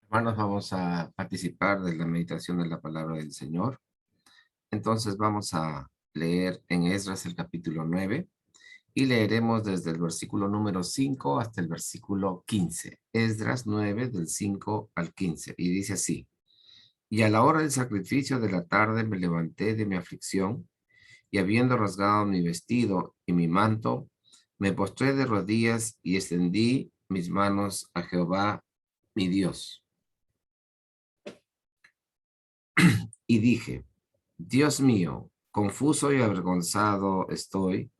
Hermanos, vamos a participar de la meditación de la palabra del Señor. Entonces vamos a leer en Esdras el capítulo 9 y leeremos desde el versículo número 5 hasta el versículo 15. Esdras 9 del 5 al 15. Y dice así: Y a la hora del sacrificio de la tarde me levanté de mi aflicción y habiendo rasgado mi vestido y mi manto, me postré de rodillas y extendí mis manos a Jehová, mi Dios. Y dije: Dios mío, confuso y avergonzado estoy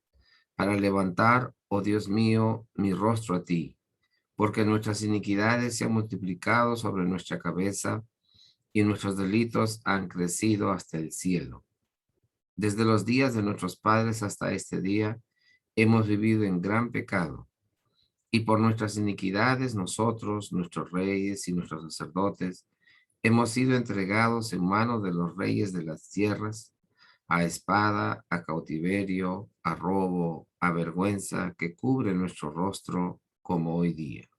para levantar, oh Dios mío, mi rostro a ti, porque nuestras iniquidades se han multiplicado sobre nuestra cabeza y nuestros delitos han crecido hasta el cielo. Desde los días de nuestros padres hasta este día hemos vivido en gran pecado, y por nuestras iniquidades nosotros, nuestros reyes y nuestros sacerdotes, hemos sido entregados en manos de los reyes de las tierras, a espada, a cautiverio, a robo, a vergüenza que cubre nuestro rostro como hoy día.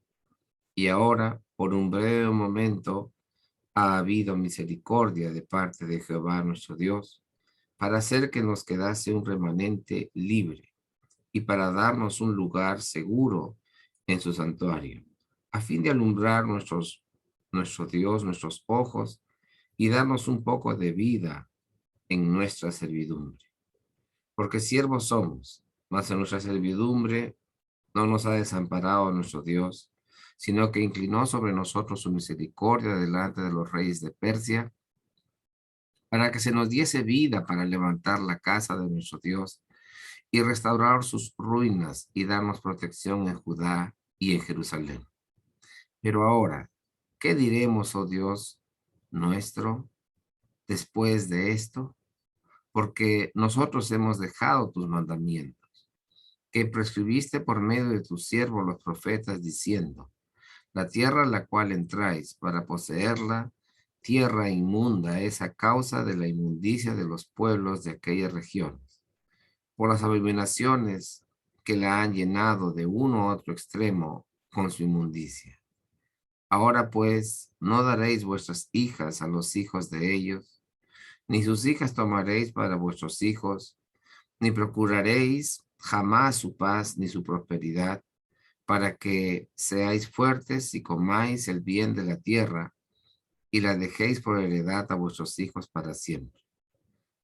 Y ahora, por un breve momento, ha habido misericordia de parte de Jehová nuestro Dios, para hacer que nos quedase un remanente libre y para darnos un lugar seguro en su santuario, a fin de alumbrar nuestro Dios, nuestros ojos, y darnos un poco de vida en nuestra servidumbre. Porque siervos somos, mas en nuestra servidumbre no nos ha desamparado nuestro Dios, sino que inclinó sobre nosotros su misericordia delante de los reyes de Persia, para que se nos diese vida para levantar la casa de nuestro Dios y restaurar sus ruinas y darnos protección en Judá y en Jerusalén. Pero ahora, ¿qué diremos, oh Dios nuestro, después de esto? Porque nosotros hemos dejado tus mandamientos, que prescribiste por medio de tus siervos los profetas, diciendo: la tierra a la cual entráis para poseerla, tierra inmunda es a causa de la inmundicia de los pueblos de aquellas regiones, por las abominaciones que la han llenado de uno a otro extremo con su inmundicia. Ahora pues, no daréis vuestras hijas a los hijos de ellos, ni sus hijas tomaréis para vuestros hijos, ni procuraréis jamás su paz ni su prosperidad, para que seáis fuertes y comáis el bien de la tierra, y la dejéis por heredad a vuestros hijos para siempre.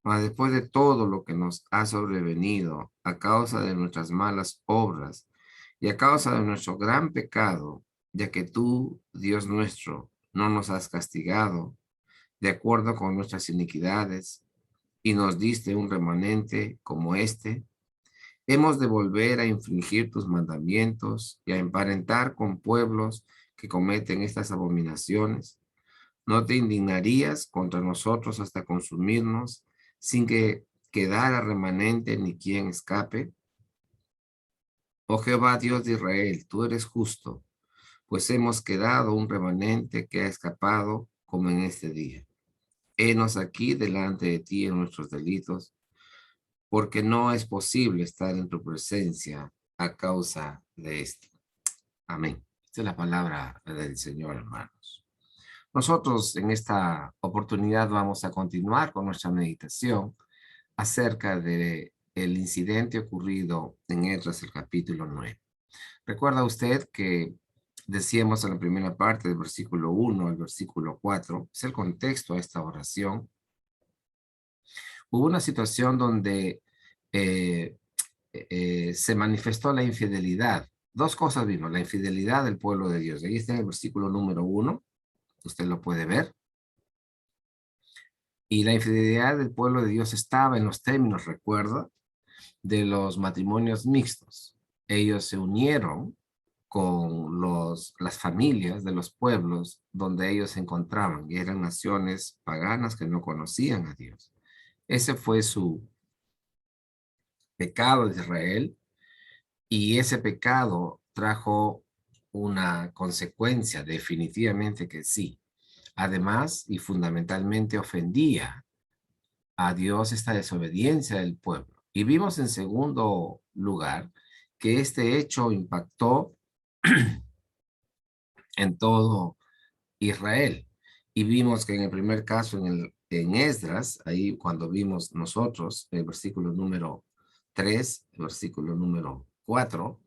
Mas después de todo lo que nos ha sobrevenido a causa de nuestras malas obras y a causa de nuestro gran pecado, ya que tú, Dios nuestro, no nos has castigado de acuerdo con nuestras iniquidades y nos diste un remanente como este, hemos de volver a infringir tus mandamientos y a emparentar con pueblos que cometen estas abominaciones. ¿No te indignarías contra nosotros hasta consumirnos sin que quedara remanente ni quien escape? Oh Jehová, Dios de Israel, tú eres justo, pues hemos quedado un remanente que ha escapado como en este día. Henos aquí delante de ti en nuestros delitos, porque no es posible estar en tu presencia a causa de esto. Amén. Esta es la palabra del Señor, hermanos. Nosotros en esta oportunidad vamos a continuar con nuestra meditación acerca de el incidente ocurrido en Esdras, el capítulo 9. Recuerda usted que decíamos en la primera parte del versículo 1 al versículo 4, es el contexto a esta oración. Hubo una situación donde eh, se manifestó la infidelidad. Dos cosas vimos: la infidelidad del pueblo de Dios. Ahí está en el versículo número 1, usted lo puede ver. Y la infidelidad del pueblo de Dios estaba en los términos, recuerda, de los matrimonios mixtos. Ellos se unieron con las familias de los pueblos donde ellos se encontraban, y eran naciones paganas que no conocían a Dios. Ese fue su pecado de Israel, y ese pecado trajo una consecuencia, definitivamente que sí. Además, y fundamentalmente, ofendía a Dios esta desobediencia del pueblo. Y vimos en segundo lugar que este hecho impactó en todo Israel. Y vimos que en el primer caso, en Esdras, ahí cuando vimos nosotros el versículo número 3, el versículo número 4,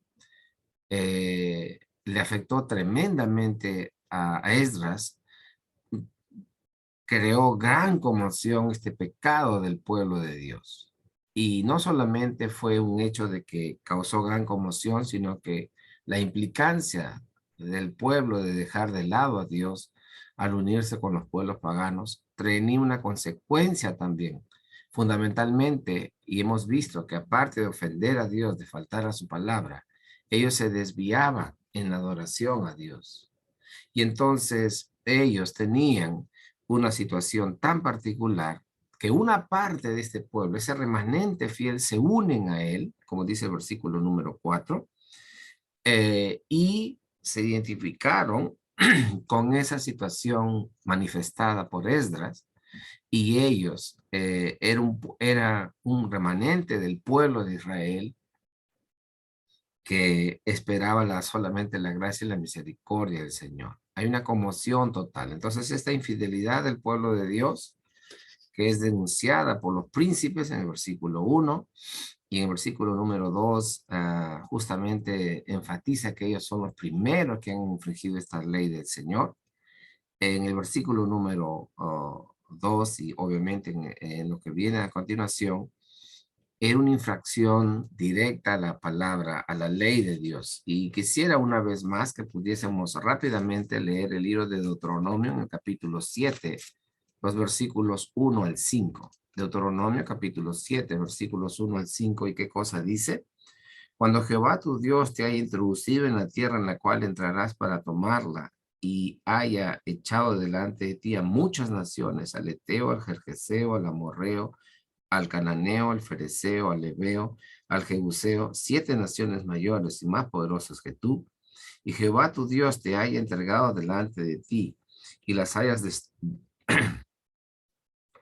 le afectó tremendamente a Esdras, creó gran conmoción este pecado del pueblo de Dios. Y no solamente fue un hecho de que causó gran conmoción, sino que la implicancia del pueblo de dejar de lado a Dios al unirse con los pueblos paganos tenía una consecuencia también. Fundamentalmente, y hemos visto que aparte de ofender a Dios, de faltar a su palabra, ellos se desviaban en la adoración a Dios. Y entonces ellos tenían una situación tan particular que una parte de este pueblo, ese remanente fiel, se unen a él, como dice el versículo número 4, y se identificaron con esa situación manifestada por Esdras, y ellos era un remanente del pueblo de Israel que esperaba solamente la gracia y la misericordia del Señor. Hay una conmoción total. Entonces, esta infidelidad del pueblo de Dios, que es denunciada por los príncipes en el versículo 1 y en el versículo número 2, justamente enfatiza que ellos son los primeros que han infringido esta ley del Señor. En el versículo número 2 y obviamente en lo que viene a continuación, era una infracción directa a la palabra, a la ley de Dios. Y quisiera una vez más que pudiésemos rápidamente leer el libro de Deuteronomio en el capítulo 7, los versículos 1 al 5. Deuteronomio capítulo 7, versículos 1 al 5. ¿Y qué cosa dice? Cuando Jehová tu Dios te haya introducido en la tierra en la cual entrarás para tomarla y haya echado delante de ti a muchas naciones, al Eteo, al Jerjeseo, al Amorreo, al Cananeo, al Fereceo, al Ebeo, al Jebuseo, 7 naciones mayores y más poderosas que tú, y Jehová tu Dios te haya entregado delante de ti, y las hayas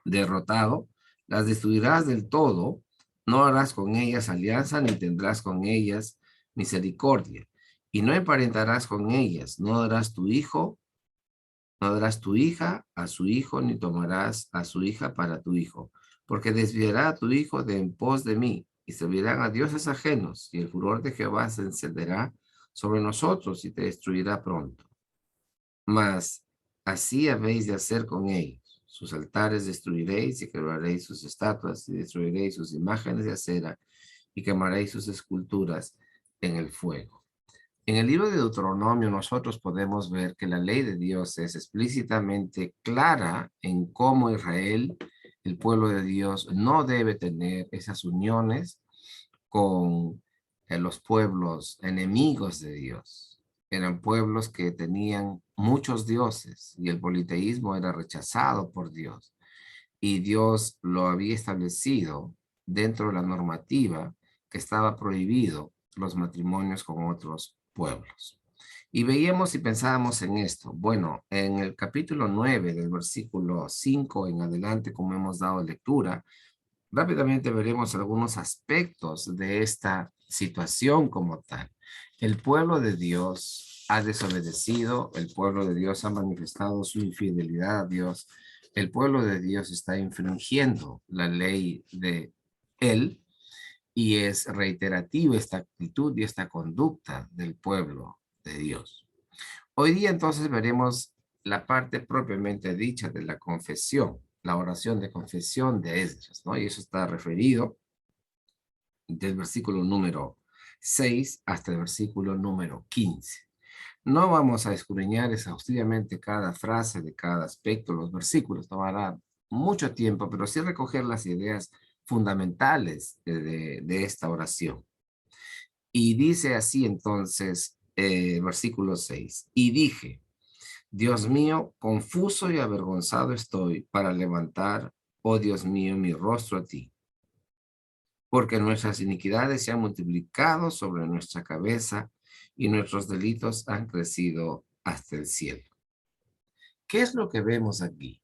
derrotado, las destruirás del todo, no harás con ellas alianza, ni tendrás con ellas misericordia, y no emparentarás con ellas, no darás tu hijo, no darás tu hija a su hijo, ni tomarás a su hija para tu hijo, porque desviará a tu hijo de en pos de mí, y servirán a dioses ajenos, y el furor de Jehová se encenderá sobre nosotros y te destruirá pronto. Mas así habéis de hacer con ellos. Sus altares destruiréis y quebraréis sus estatuas y destruiréis sus imágenes de acera y quemaréis sus esculturas en el fuego. En el libro de Deuteronomio nosotros podemos ver que la ley de Dios es explícitamente clara en cómo Israel, el pueblo de Dios, no debe tener esas uniones con los pueblos enemigos de Dios. Eran pueblos que tenían muchos dioses y el politeísmo era rechazado por Dios. Y Dios lo había establecido dentro de la normativa que estaba prohibido los matrimonios con otros pueblos. Y veíamos y pensábamos en esto. Bueno, en el capítulo 9 del versículo 5 en adelante, como hemos dado lectura, rápidamente veremos algunos aspectos de esta situación como tal. El pueblo de Dios ha desobedecido, el pueblo de Dios ha manifestado su infidelidad a Dios, el pueblo de Dios está infringiendo la ley de él y es reiterativa esta actitud y esta conducta del pueblo de Dios. Hoy día entonces veremos la parte propiamente dicha de la confesión, la oración de confesión de Esdras, ¿no? Y eso está referido del versículo número 6 hasta el versículo número 15. No vamos a escudriñar exhaustivamente cada frase de cada aspecto, los versículos, tomará mucho tiempo, pero sí recoger las ideas fundamentales de esta oración. Y dice así entonces, versículo 6, y dije, Dios mío, confuso y avergonzado estoy para levantar, oh Dios mío, mi rostro a ti, porque nuestras iniquidades se han multiplicado sobre nuestra cabeza y nuestros delitos han crecido hasta el cielo. ¿Qué es lo que vemos aquí?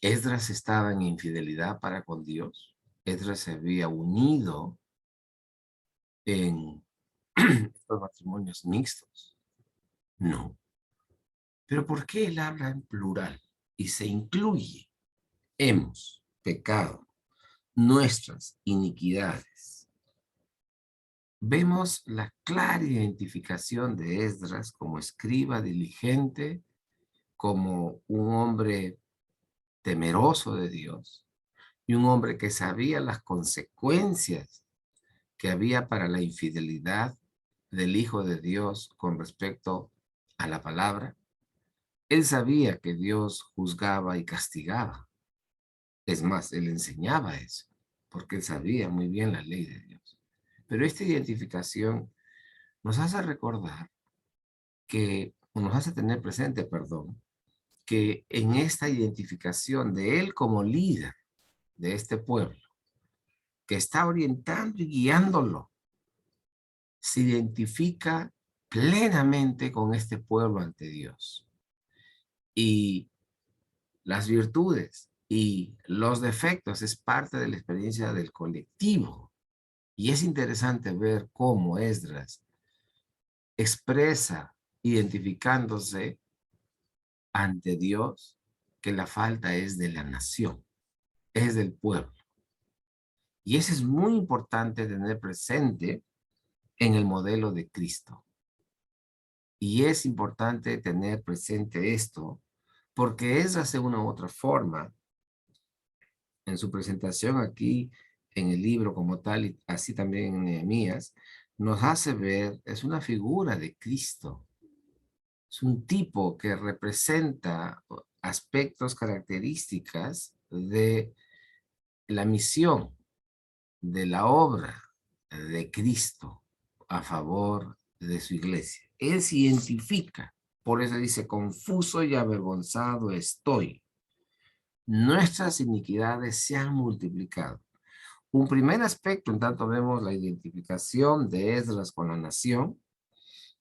Esdras estaba en infidelidad para con Dios. Esdras se había unido en estos matrimonios mixtos. No. Pero ¿por qué él habla en plural y se incluye? Hemos pecado, nuestras iniquidades. Vemos la clara identificación de Esdras como escriba diligente, como un hombre temeroso de Dios y un hombre que sabía las consecuencias que había para la infidelidad del Hijo de Dios con respecto a la palabra. Él sabía que Dios juzgaba y castigaba. Es más, él enseñaba eso, porque él sabía muy bien la ley de Dios. Pero esta identificación nos hace recordar que, o nos hace tener presente, perdón, que en esta identificación de él como líder de este pueblo, que está orientando y guiándolo, se identifica plenamente con este pueblo ante Dios. Y las virtudes y los defectos es parte de la experiencia del colectivo. Y es interesante ver cómo Esdras expresa, identificándose ante Dios, que la falta es de la nación, es del pueblo. Y eso es muy importante tener presente en el modelo de Cristo. Y es importante tener presente esto porque Esdras de una u otra forma, en su presentación aquí en el libro como tal, y así también en Nehemías, nos hace ver, es una figura de Cristo. Es un tipo que representa aspectos, características de la misión, de la obra de Cristo a favor de su iglesia. Él se identifica, por eso dice, confuso y avergonzado estoy. Nuestras iniquidades se han multiplicado. Un primer aspecto, en tanto vemos la identificación de Esdras con la nación,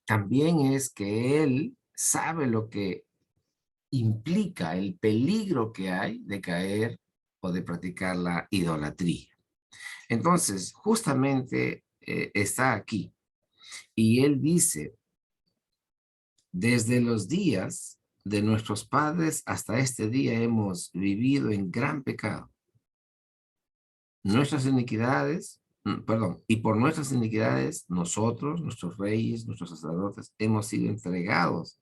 también es que él sabe lo que implica el peligro que hay de caer o de practicar la idolatría. Entonces, justamente está aquí. Y él dice, desde los días de nuestros padres hasta este día hemos vivido en gran pecado. Nuestras iniquidades, perdón, y por nuestras iniquidades nosotros, nuestros reyes, nuestros sacerdotes, hemos sido entregados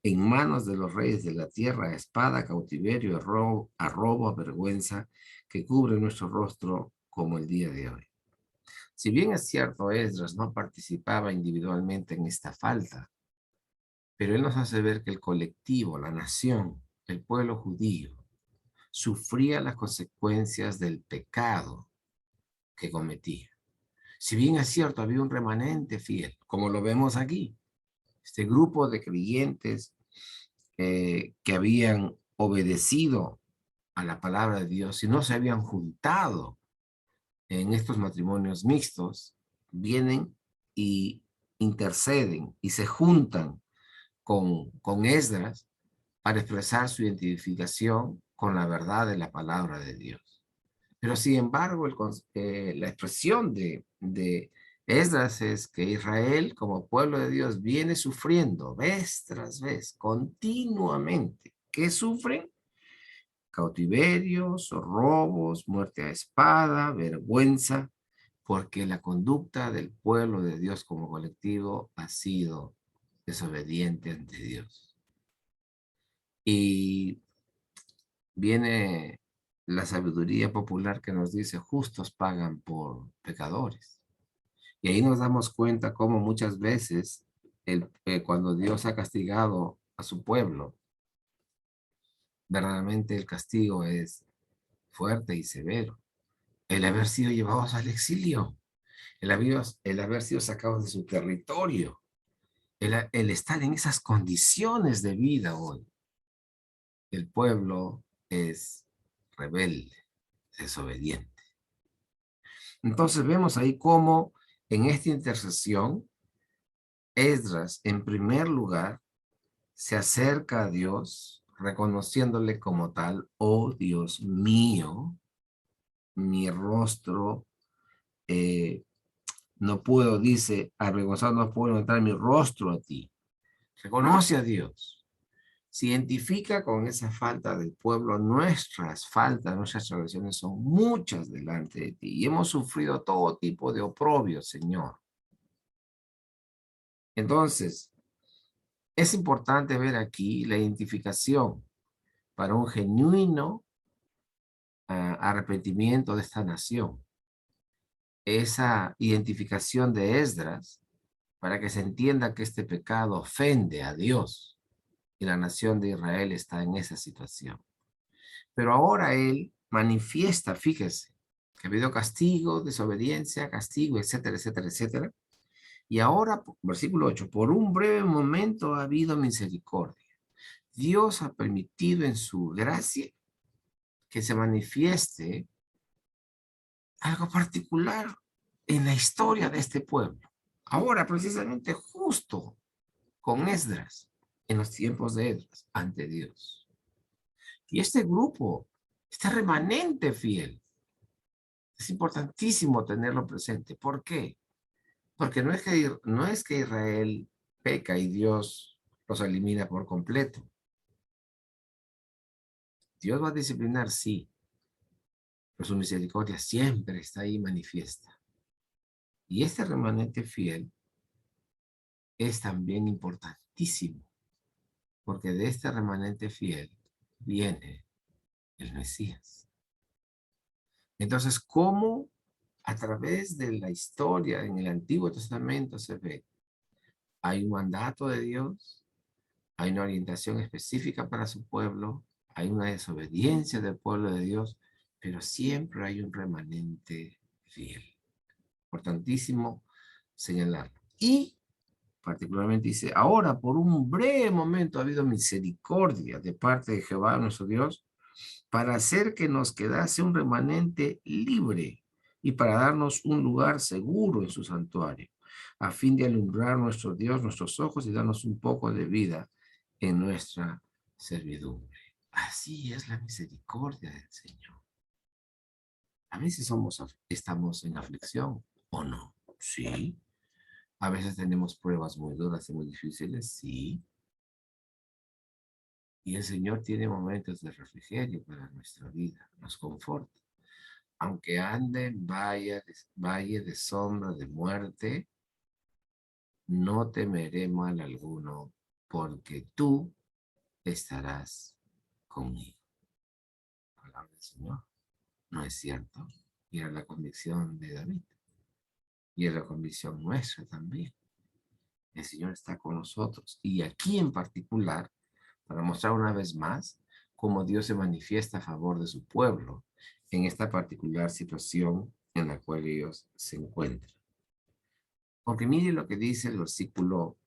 en manos de los reyes de la tierra, a espada, a cautiverio, a robo, a vergüenza, que cubre nuestro rostro como el día de hoy. Si bien es cierto, Esdras no participaba individualmente en esta falta, pero él nos hace ver que el colectivo, la nación, el pueblo judío, sufría las consecuencias del pecado que cometía. Si bien es cierto, había un remanente fiel, como lo vemos aquí, este grupo de creyentes que habían obedecido a la palabra de Dios y no se habían juntado en estos matrimonios mixtos, vienen y interceden y se juntan con Esdras para expresar su identificación con la verdad de la palabra de Dios. Pero sin embargo, la expresión de Esdras es que Israel, como pueblo de Dios, viene sufriendo vez tras vez, continuamente. ¿Qué sufren? Cautiverios, robos, muerte a espada, vergüenza, porque la conducta del pueblo de Dios como colectivo ha sido desobediente ante Dios. Y viene la sabiduría popular que nos dice justos pagan por pecadores. Y ahí nos damos cuenta cómo muchas veces cuando Dios ha castigado a su pueblo, verdaderamente el castigo es fuerte y severo. El haber sido llevados al exilio, el haber sido sacados de su territorio, el estar en esas condiciones de vida hoy. El pueblo es rebelde, desobediente. Entonces vemos ahí cómo en esta intercesión, Esdras, en primer lugar, se acerca a Dios, reconociéndole como tal, oh Dios mío, mi rostro, eh, no puedo, dice, avergonzado no puedo entrar mi rostro a ti. Reconoce a Dios. Se identifica con esa falta del pueblo. Nuestras faltas, nuestras transgresiones son muchas delante de ti. Y hemos sufrido todo tipo de oprobio, Señor. Entonces, es importante ver aquí la identificación para un genuino arrepentimiento de esta nación. Esa identificación de Esdras para que se entienda que este pecado ofende a Dios y la nación de Israel está en esa situación. Pero ahora él manifiesta, fíjese, que ha habido castigo, desobediencia, castigo, etcétera, etcétera, etcétera. Y ahora, versículo 8, por un breve momento ha habido misericordia. Dios ha permitido en su gracia que se manifieste algo particular en la historia de este pueblo. Ahora, precisamente, justo con Esdras, en los tiempos de Esdras, ante Dios. Y este grupo, este remanente fiel, es importantísimo tenerlo presente. ¿Por qué? Porque no es que Israel peca y Dios los elimina por completo. Dios va a disciplinar, sí, pero su misericordia siempre está ahí manifiesta. Y este remanente fiel es también importantísimo, porque de este remanente fiel viene el Mesías. Entonces, ¿cómo a través de la historia en el Antiguo Testamento se ve? Hay un mandato de Dios, hay una orientación específica para su pueblo, hay una desobediencia del pueblo de Dios, pero siempre hay un remanente fiel. Importantísimo señalarlo. Y particularmente dice, ahora por un breve momento ha habido misericordia de parte de Jehová nuestro Dios para hacer que nos quedase un remanente libre y para darnos un lugar seguro en su santuario, a fin de alumbrar nuestro Dios, nuestros ojos y darnos un poco de vida en nuestra servidumbre. Así es la misericordia del Señor. A veces estamos en aflicción, ¿o no? Sí. A veces tenemos pruebas muy duras y muy difíciles, sí. Y el Señor tiene momentos de refrigerio para nuestra vida, nos conforta. Aunque ande en valle de sombra de muerte, no temeré mal alguno, porque tú estarás conmigo. Palabra del Señor, ¿no es cierto? Y era la convicción de David, y era la convicción nuestra también. El Señor está con nosotros. Y aquí en particular, para mostrar una vez más cómo Dios se manifiesta a favor de su pueblo en esta particular situación en la cual ellos se encuentran. Porque mire lo que dice el versículo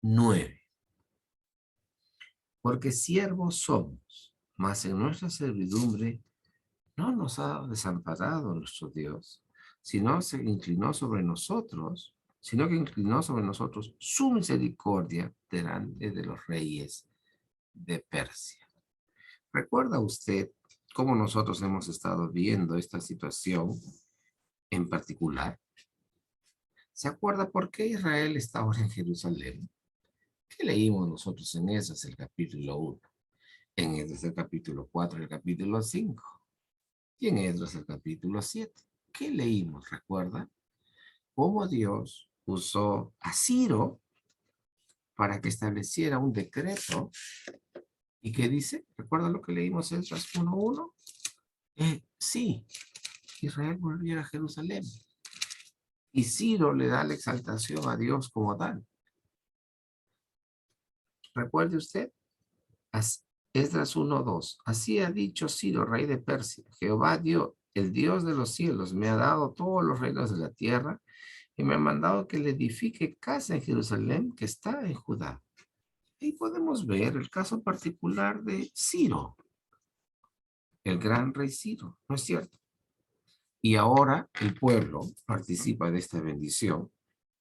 9. Porque siervos somos, mas en nuestra servidumbre no nos ha desamparado nuestro Dios, sino que inclinó sobre nosotros su misericordia delante de los reyes de Persia. ¿Recuerda usted cómo nosotros hemos estado viendo esta situación en particular? ¿Se acuerda por qué Israel está ahora en Jerusalén? ¿Qué leímos nosotros en Esdras el capítulo 1? En Esdras el capítulo 4, el capítulo 5. Y en Esdras el capítulo 7. ¿Qué leímos? ¿Recuerda? Cómo Dios usó a Ciro para que estableciera un decreto. ¿Y qué dice? ¿Recuerda lo que leímos en Esdras 1:1? Sí, Israel volviera a Jerusalén. Y Ciro le da la exaltación a Dios como tal. Recuerde usted, Esdras 1:2. Así ha dicho Ciro, rey de Persia: Jehová Dios, el Dios de los cielos, me ha dado todos los reinos de la tierra y me ha mandado que le edifique casa en Jerusalén, que está en Judá. Ahí podemos ver el caso particular de Ciro, el gran rey Ciro, ¿no es cierto? Y ahora el pueblo participa de esta bendición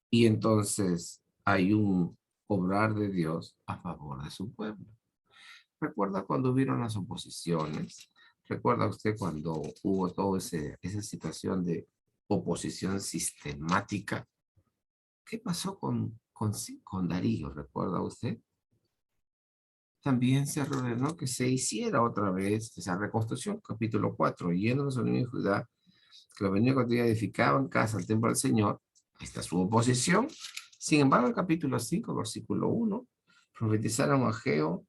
y entonces hay un obrar de Dios a favor de su pueblo. ¿Recuerda cuando hubieron las oposiciones? ¿Recuerda usted cuando hubo toda esa situación de oposición sistemática? ¿Qué pasó con Darío? ¿Recuerda usted? también se ordenó que se hiciera otra vez esa reconstrucción, capítulo 4, yéndonos a de Judá, que los venidos día edificaban casa al templo del Señor. Ahí está su oposición. Sin embargo, el capítulo 5, versículo 1, profetizaron a Ageo,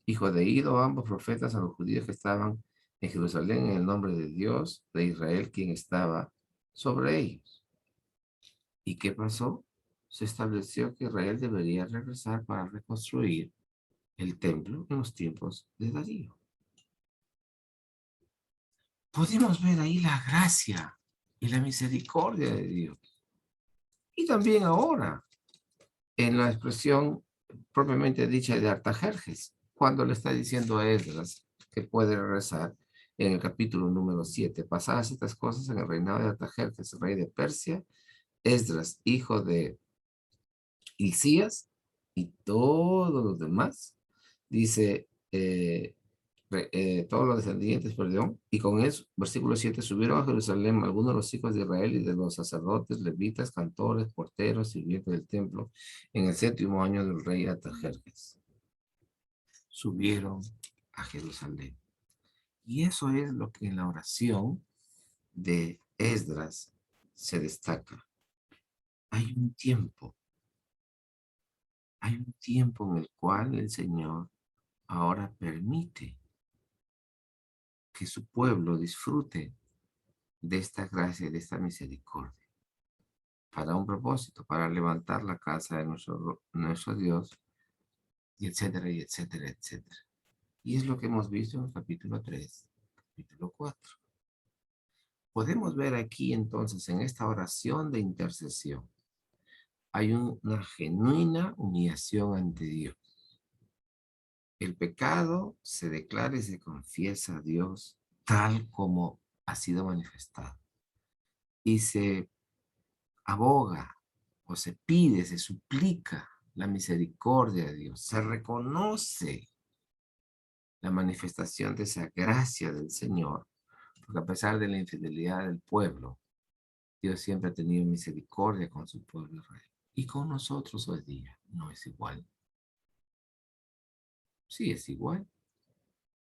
hijo de Ido, ambos profetas a los judíos que estaban en Jerusalén en el nombre de Dios de Israel, quien estaba sobre ellos. ¿Y qué pasó? Se estableció que Israel debería regresar para reconstruir el templo en los tiempos de Darío. Podemos ver ahí la gracia y la misericordia de Dios. Y también ahora, en la expresión propiamente dicha de Artajerjes, cuando le está diciendo a Esdras que puede regresar en el capítulo número 7. Pasadas estas cosas en el reinado de Artajerjes, rey de Persia, Esdras, hijo de Hilcías, y todos los demás, dice, todos los descendientes, perdón, y con eso, versículo 7, subieron a Jerusalén algunos de los hijos de Israel y de los sacerdotes, levitas, cantores, porteros, sirvientes del templo, en el 7º año del rey Artajerjes. Subieron a Jerusalén. Y eso es lo que en la oración de Esdras se destaca. Hay un tiempo en el cual el Señor ahora permite que su pueblo disfrute de esta gracia y de esta misericordia para un propósito, para levantar la casa de nuestro Dios, y etcétera, y etcétera, etcétera. Y es lo que hemos visto en el capítulo 3, capítulo 4. Podemos ver aquí entonces en esta oración de intercesión, hay una genuina humillación ante Dios. El pecado se declara y se confiesa a Dios tal como ha sido manifestado. Y se aboga o se pide, se suplica la misericordia de Dios. Se reconoce la manifestación de esa gracia del Señor, porque a pesar de la infidelidad del pueblo, Dios siempre ha tenido misericordia con su pueblo Israel. Y con nosotros hoy día no es igual. Sí, es igual.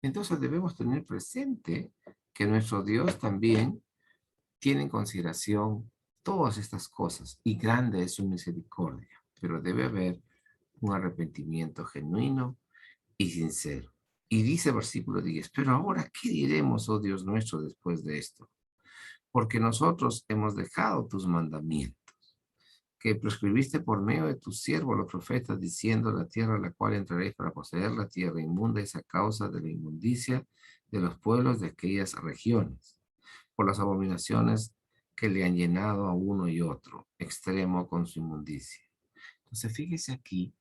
Entonces debemos tener presente que nuestro Dios también tiene en consideración todas estas cosas y grande es su misericordia, pero debe haber un arrepentimiento genuino y sincero. Y dice versículo 10, pero ahora, ¿qué diremos, oh Dios nuestro, después de esto? Porque nosotros hemos dejado tus mandamientos, que prescribiste por medio de tus siervos los profetas, diciendo: la tierra a la cual entraréis para poseer la tierra inmunda es a causa de la inmundicia de los pueblos de aquellas regiones, por las abominaciones que le han llenado a uno y otro, extremo con su inmundicia. Entonces, fíjese aquí,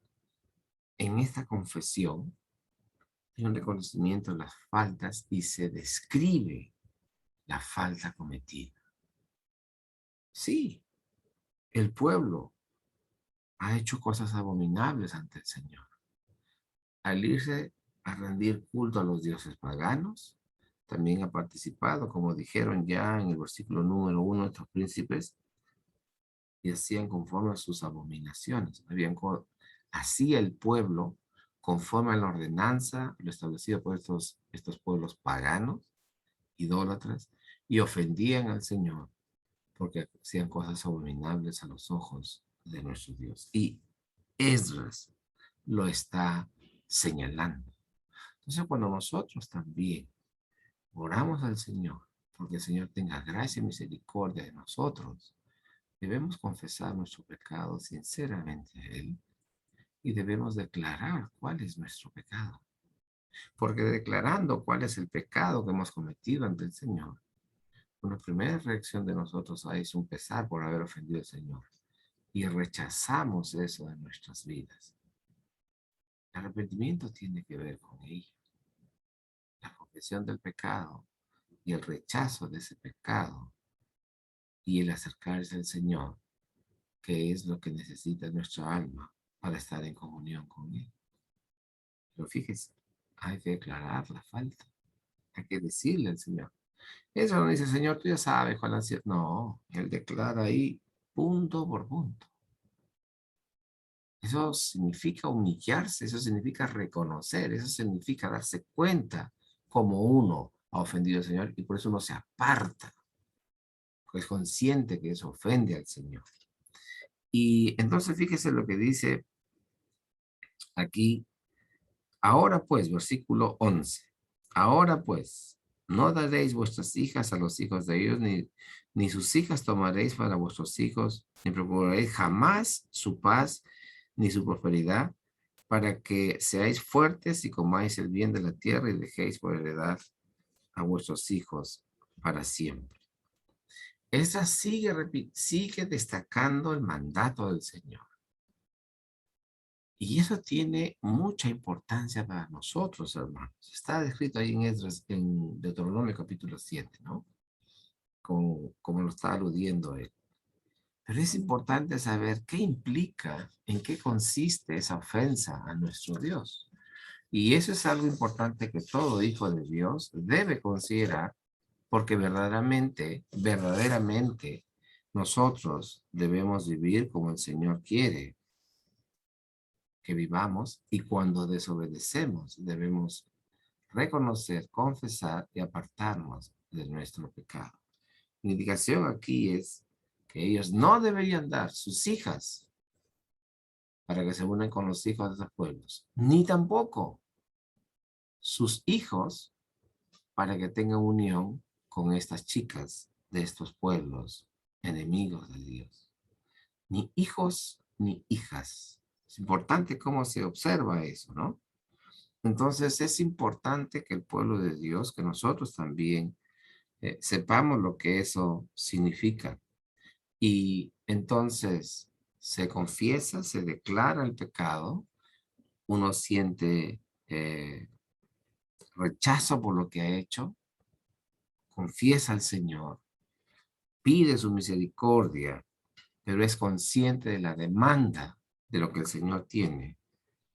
en esta confesión, hay un reconocimiento de las faltas y se describe la falta cometida. Sí, el pueblo ha hecho cosas abominables ante el Señor. Al irse a rendir culto a los dioses paganos, también ha participado, como dijeron ya en el versículo número 1, estos príncipes, y hacían conforme a sus abominaciones. Hacía el pueblo conforme a la ordenanza, lo establecido por estos pueblos paganos, idólatras, y ofendían al Señor porque hacían cosas abominables a los ojos de nuestro Dios. Y Esdras lo está señalando. Entonces, cuando nosotros también oramos al Señor, porque el Señor tenga gracia y misericordia de nosotros, debemos confesar nuestro pecado sinceramente a Él y debemos declarar cuál es nuestro pecado. Porque declarando cuál es el pecado que hemos cometido ante el Señor, una primera reacción de nosotros es un pesar por haber ofendido al Señor. Y rechazamos eso de nuestras vidas. El arrepentimiento tiene que ver con ello. La confesión del pecado y el rechazo de ese pecado y el acercarse al Señor, que es lo que necesita nuestra alma para estar en comunión con Él. Pero fíjese, hay que declarar la falta. Hay que decirle al Señor. Eso no dice: Señor, tú ya sabes cuál ha sido. No, Él declara ahí punto por punto. Eso significa humillarse, eso significa reconocer, eso significa darse cuenta como uno ha ofendido al Señor y por eso uno se aparta, porque es consciente que eso ofende al Señor. Y entonces fíjese lo que dice aquí, ahora pues, versículo 11, ahora pues, no daréis vuestras hijas a los hijos de ellos, ni sus hijas tomaréis para vuestros hijos, ni procuraréis jamás su paz, ni su prosperidad, para que seáis fuertes y comáis el bien de la tierra y dejéis por heredad a vuestros hijos para siempre. Esa sigue destacando el mandato del Señor. Y eso tiene mucha importancia para nosotros, hermanos. Está descrito ahí en Esdras, en Deuteronomio capítulo 7, ¿no? Como lo está aludiendo él. Pero es importante saber qué implica, en qué consiste esa ofensa a nuestro Dios. Y eso es algo importante que todo hijo de Dios debe considerar, porque verdaderamente, nosotros debemos vivir como el Señor quiere que vivamos, y cuando desobedecemos debemos reconocer, confesar y apartarnos de nuestro pecado. La indicación aquí es que ellos no deberían dar sus hijas para que se unan con los hijos de esos pueblos, ni tampoco sus hijos para que tengan unión con estas chicas de estos pueblos enemigos de Dios. Ni hijos ni hijas. Es importante cómo se observa eso, ¿no? Entonces es importante que el pueblo de Dios, que nosotros también sepamos lo que eso significa. Y entonces se confiesa, se declara el pecado, uno siente rechazo por lo que ha hecho, confiesa al Señor, pide su misericordia, pero es consciente de la demanda de lo que el Señor tiene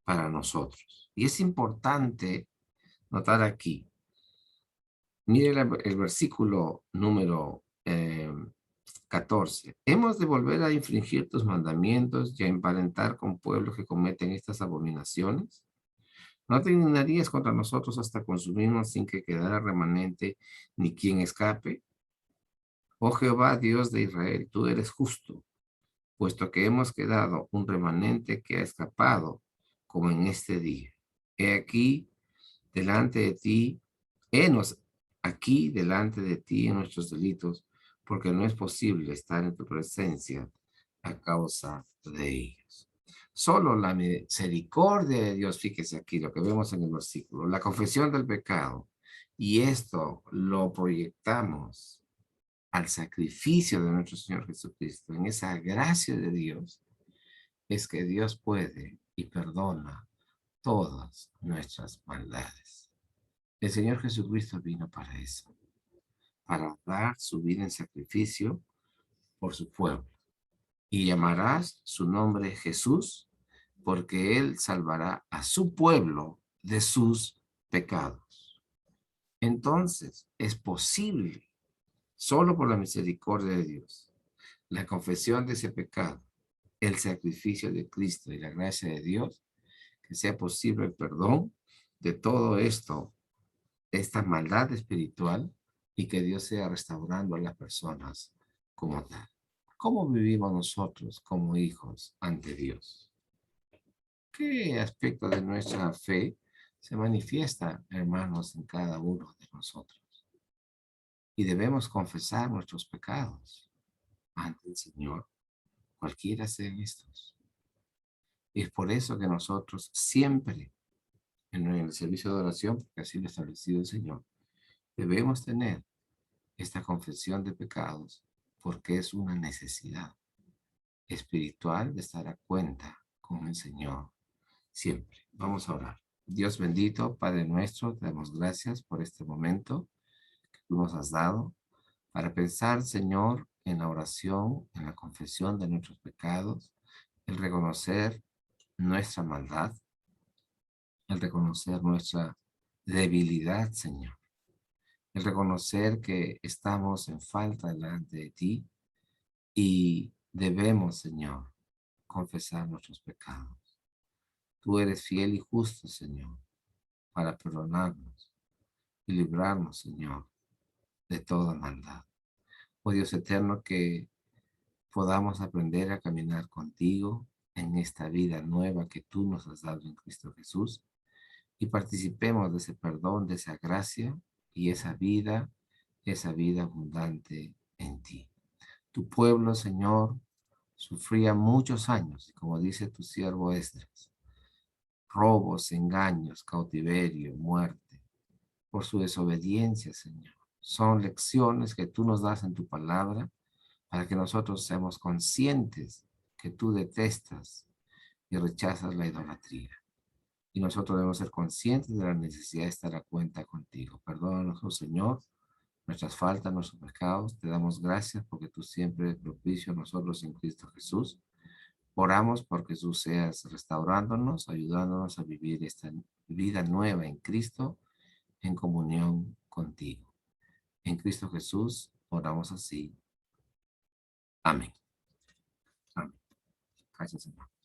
para nosotros. Y es importante notar aquí, mire el versículo número 14. Hemos de volver a infringir tus mandamientos y a emparentar con pueblos que cometen estas abominaciones. No te indignarías contra nosotros hasta consumirnos sin que quedara remanente ni quien escape. Oh Jehová, Dios de Israel, tú eres justo, puesto que hemos quedado un remanente que ha escapado, como en este día. He aquí delante de ti, henos aquí delante de ti en nuestros delitos, porque no es posible estar en tu presencia a causa de ellos. Solo la misericordia de Dios, fíjese aquí lo que vemos en el versículo, la confesión del pecado, y esto lo proyectamos al sacrificio de nuestro Señor Jesucristo, en esa gracia de Dios, es que Dios puede y perdona todas nuestras maldades. El Señor Jesucristo vino para eso, para dar su vida en sacrificio por su pueblo. Y llamarás su nombre Jesús, porque Él salvará a su pueblo de sus pecados. Entonces, es posible, solo por la misericordia de Dios, la confesión de ese pecado, el sacrificio de Cristo y la gracia de Dios, que sea posible el perdón de todo esto, esta maldad espiritual, y que Dios sea restaurando a las personas como tal. ¿Cómo vivimos nosotros como hijos ante Dios? ¿Qué aspecto de nuestra fe se manifiesta, hermanos, en cada uno de nosotros? Y debemos confesar nuestros pecados ante el Señor, cualquiera sean estos. Y es por eso que nosotros siempre, en el servicio de oración, porque así lo ha establecido el Señor, debemos tener esta confesión de pecados, porque es una necesidad espiritual de estar a cuenta con el Señor siempre. Vamos a orar. Dios bendito, Padre nuestro, te damos gracias por este momento que tú nos has dado para pensar, Señor, en la oración, en la confesión de nuestros pecados, el reconocer nuestra maldad, el reconocer nuestra debilidad, Señor, el reconocer que estamos en falta delante de ti y debemos, Señor, confesar nuestros pecados. Tú eres fiel y justo, Señor, para perdonarnos y librarnos, Señor, de toda maldad. Oh Dios eterno, que podamos aprender a caminar contigo en esta vida nueva que tú nos has dado en Cristo Jesús y participemos de ese perdón, de esa gracia y esa vida abundante en ti. Tu pueblo, Señor, sufría muchos años, y como dice tu siervo Esdras, robos, engaños, cautiverio, muerte, por su desobediencia, Señor. Son lecciones que tú nos das en tu palabra para que nosotros seamos conscientes que tú detestas y rechazas la idolatría. Y nosotros debemos ser conscientes de la necesidad de estar a cuenta contigo. Perdónanos, oh Señor, nuestras faltas, nuestros pecados. Te damos gracias porque tú siempre eres propicio a nosotros en Cristo Jesús. Oramos porque tú seas restaurándonos, ayudándonos a vivir esta vida nueva en Cristo, en comunión contigo. En Cristo Jesús oramos así. Amén. Amén. Gracias, Señor.